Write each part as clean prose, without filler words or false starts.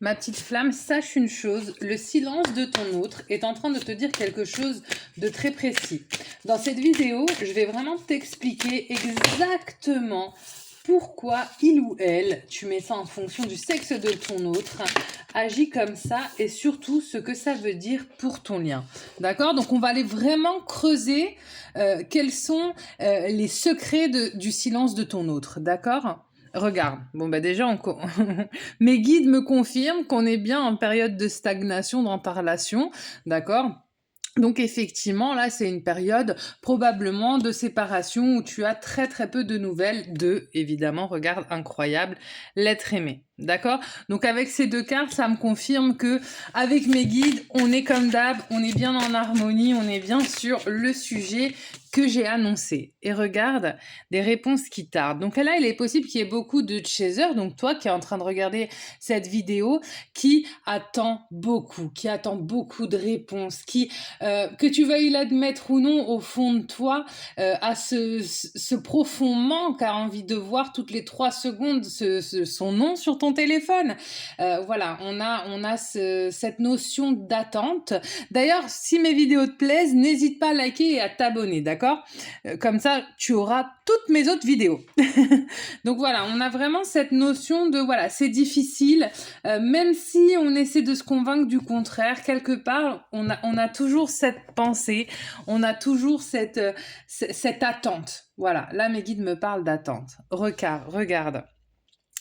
Ma petite flamme, sache une chose, le silence de ton autre est en train de te dire quelque chose de très précis. Dans cette vidéo, je vais vraiment t'expliquer exactement pourquoi il ou elle, tu mets ça en fonction du sexe de ton autre, agit comme ça et surtout ce que ça veut dire pour ton lien. D'accord? Donc on va aller vraiment creuser quels sont les secrets du silence de ton autre. D'accord? Regarde, bon bah déjà, mes guides me confirment qu'on est bien en période de stagnation dans ta relation, d'accord? Donc effectivement, là, c'est une période probablement de séparation où tu as très très peu de nouvelles de, évidemment, regarde, incroyable, l'être aimé. D'accord? Donc avec ces deux cartes, ça me confirme que avec mes guides, on est comme d'hab, on est bien en harmonie, on est bien sur le sujet que j'ai annoncé. Et regarde, des réponses qui tardent. Donc là, il est possible qu'il y ait beaucoup de chasers, donc toi qui es en train de regarder cette vidéo, qui attend beaucoup de réponses, que tu veuilles l'admettre ou non, au fond de toi, a ce profond manque, a envie de voir toutes les 3 secondes son nom sur ton téléphone. Voilà, on a cette notion d'attente. D'ailleurs, si mes vidéos te plaisent, n'hésite pas à liker et à t'abonner, d'accord? Comme ça, tu auras toutes mes autres vidéos. Donc voilà, on a vraiment cette notion de, voilà, c'est difficile, même si on essaie de se convaincre du contraire, quelque part, on a toujours cette pensée, on a toujours cette attente. Voilà, là, mes guides me parlent d'attente. Regarde.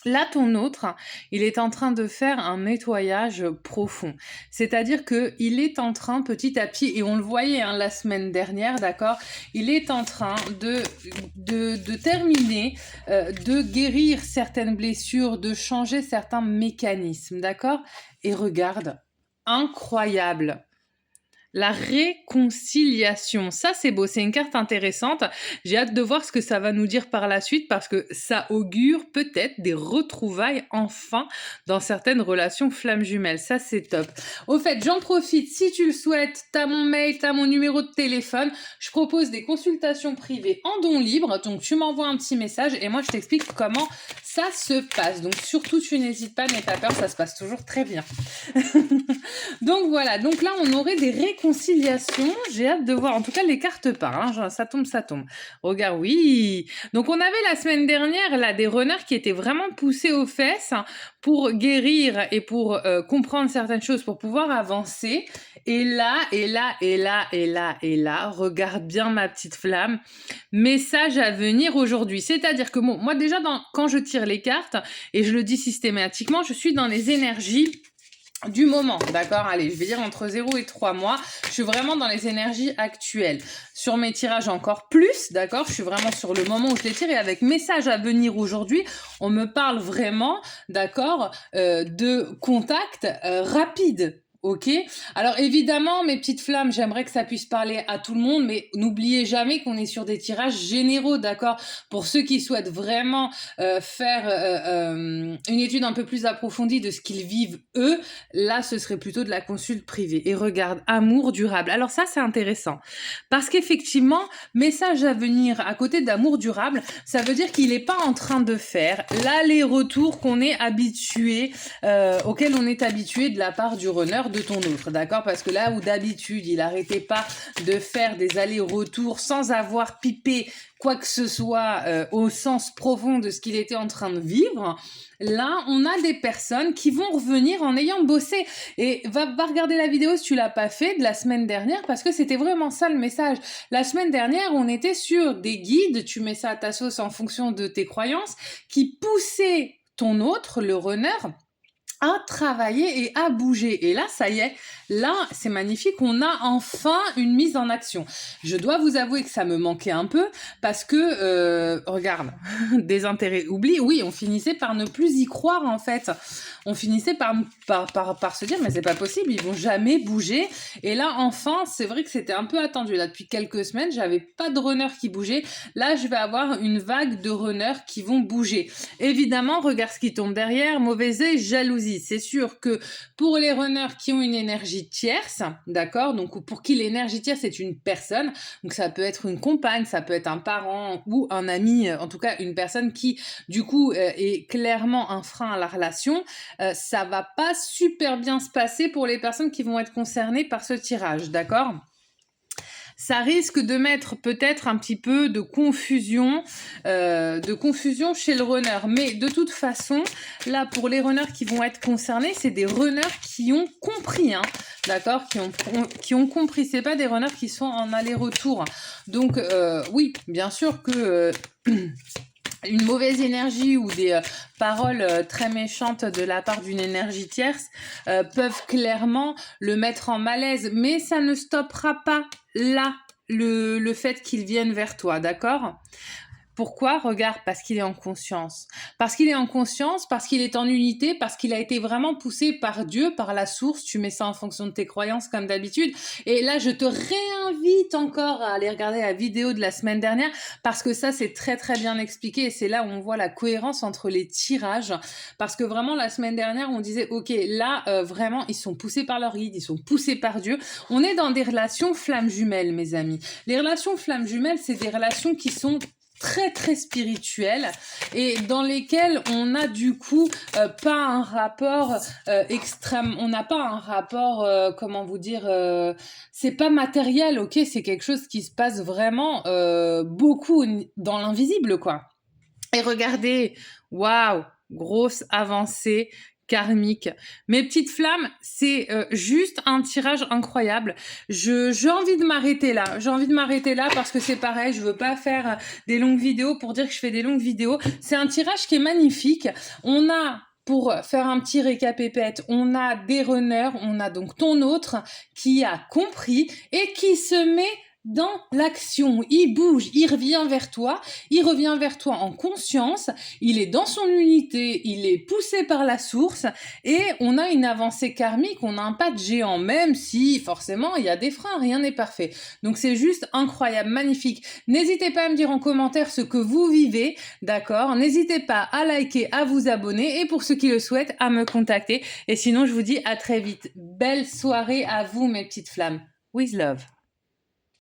Là, ton autre, il est en train de faire un nettoyage profond. C'est-à-dire qu'il est en train, petit à petit, et on le voyait la semaine dernière, d'accord, il est en train de terminer, de guérir certaines blessures, de changer certains mécanismes, d'accord? Et regarde, incroyable. La réconciliation, ça c'est beau, c'est une carte intéressante. J'ai hâte de voir ce que ça va nous dire par la suite parce que ça augure peut-être des retrouvailles enfin dans certaines relations flammes jumelles. Ça c'est top. Au fait, j'en profite, si tu le souhaites, t'as mon mail, t'as mon numéro de téléphone. Je propose des consultations privées en don libre, donc tu m'envoies un petit message et moi je t'explique comment ça se passe. Donc surtout tu n'hésites pas, n'aie pas peur, ça se passe toujours très bien. Donc voilà, donc là on aurait des réconciliations, j'ai hâte de voir, en tout cas les cartes parlent, hein, ça tombe. Regarde, oui. Donc on avait la semaine dernière là des runners qui étaient vraiment poussés aux fesses pour guérir et pour comprendre certaines choses, pour pouvoir avancer. Et là, regarde bien ma petite flamme, message à venir aujourd'hui. C'est-à-dire que bon, moi déjà quand je tire les cartes, et je le dis systématiquement, je suis dans les énergies du moment, d'accord? Allez, je vais dire entre 0 et 3 mois. Je suis vraiment dans les énergies actuelles. Sur mes tirages encore plus, d'accord? Je suis vraiment sur le moment où je les tire et avec message à venir aujourd'hui, on me parle vraiment, d'accord, de contact rapide. Ok. Alors évidemment, mes petites flammes, j'aimerais que ça puisse parler à tout le monde, mais n'oubliez jamais qu'on est sur des tirages généraux, d'accord? Pour ceux qui souhaitent vraiment faire une étude un peu plus approfondie de ce qu'ils vivent eux, là, ce serait plutôt de la consulte privée. Et regarde, amour durable. Alors ça, c'est intéressant. Parce qu'effectivement, message à venir à côté d'amour durable, ça veut dire qu'il n'est pas en train de faire l'aller-retour qu'on est habitué, auquel on est habitué de la part du runner de ton autre, d'accord? Parce que là où d'habitude, il arrêtait pas de faire des allers-retours sans avoir pipé quoi que ce soit au sens profond de ce qu'il était en train de vivre, là, on a des personnes qui vont revenir en ayant bossé. Et va regarder la vidéo si tu l'as pas fait de la semaine dernière parce que c'était vraiment ça le message. La semaine dernière, on était sur des guides, tu mets ça à ta sauce en fonction de tes croyances, qui poussaient ton autre, le runner, à travailler et à bouger. Et là, ça y est, là, c'est magnifique, on a enfin une mise en action. Je dois vous avouer que ça me manquait un peu parce que, regarde, désintérêt, oubli, oui, on finissait par ne plus y croire en fait. On finissait par se dire, mais c'est pas possible, ils vont jamais bouger. Et là, enfin, c'est vrai que c'était un peu attendu. Là, depuis quelques semaines, j'avais pas de runners qui bougeaient. Là, je vais avoir une vague de runners qui vont bouger. Évidemment, regarde ce qui tombe derrière, mauvais œil, jalousie jalousie. C'est sûr que pour les runners qui ont une énergie tierce, d'accord, donc pour qui l'énergie tierce c'est une personne, donc ça peut être une compagne, ça peut être un parent ou un ami, en tout cas une personne qui du coup est clairement un frein à la relation, ça va pas super bien se passer pour les personnes qui vont être concernées par ce tirage, d'accord? Ça risque de mettre peut-être un petit peu de confusion chez le runner. Mais de toute façon, là, pour les runners qui vont être concernés, c'est des runners qui ont compris, hein, d'accord, qui ont compris. C'est pas des runners qui sont en aller-retour. Donc, oui, bien sûr que une mauvaise énergie ou des paroles très méchantes de la part d'une énergie tierce peuvent clairement le mettre en malaise, mais ça ne stoppera pas là le fait qu'il vienne vers toi, d'accord? Pourquoi? Regarde, parce qu'il est en conscience. Parce qu'il est en conscience, parce qu'il est en unité, parce qu'il a été vraiment poussé par Dieu, par la source. Tu mets ça en fonction de tes croyances comme d'habitude. Et là, je te réinvite encore à aller regarder la vidéo de la semaine dernière parce que ça, c'est très très bien expliqué et c'est là où on voit la cohérence entre les tirages. Parce que vraiment, la semaine dernière, on disait, ok, là, vraiment, ils sont poussés par leur guide, ils sont poussés par Dieu. On est dans des relations flammes jumelles, mes amis. Les relations flammes jumelles, c'est des relations qui sont très très spirituelles et dans lesquelles on a du coup pas un rapport extrême, on n'a pas un rapport comment vous dire, c'est pas matériel, ok, c'est quelque chose qui se passe vraiment beaucoup dans l'invisible quoi. Et regardez, waouh, grosse avancée karmique. Mes petites flammes, c'est juste un tirage incroyable. J'ai envie de m'arrêter là. J'ai envie de m'arrêter là parce que c'est pareil, je veux pas faire des longues vidéos pour dire que je fais des longues vidéos. C'est un tirage qui est magnifique. On a pour faire un petit récapépète, on a des runners, on a donc ton autre qui a compris et qui se met dans l'action, il bouge, il revient vers toi en conscience, il est dans son unité, il est poussé par la source et on a une avancée karmique, on a un pas de géant, même si forcément il y a des freins, rien n'est parfait. Donc c'est juste incroyable, magnifique. N'hésitez pas à me dire en commentaire ce que vous vivez, d'accord? N'hésitez pas à liker, à vous abonner et pour ceux qui le souhaitent, à me contacter. Et sinon, je vous dis à très vite. Belle soirée à vous, mes petites flammes. With love.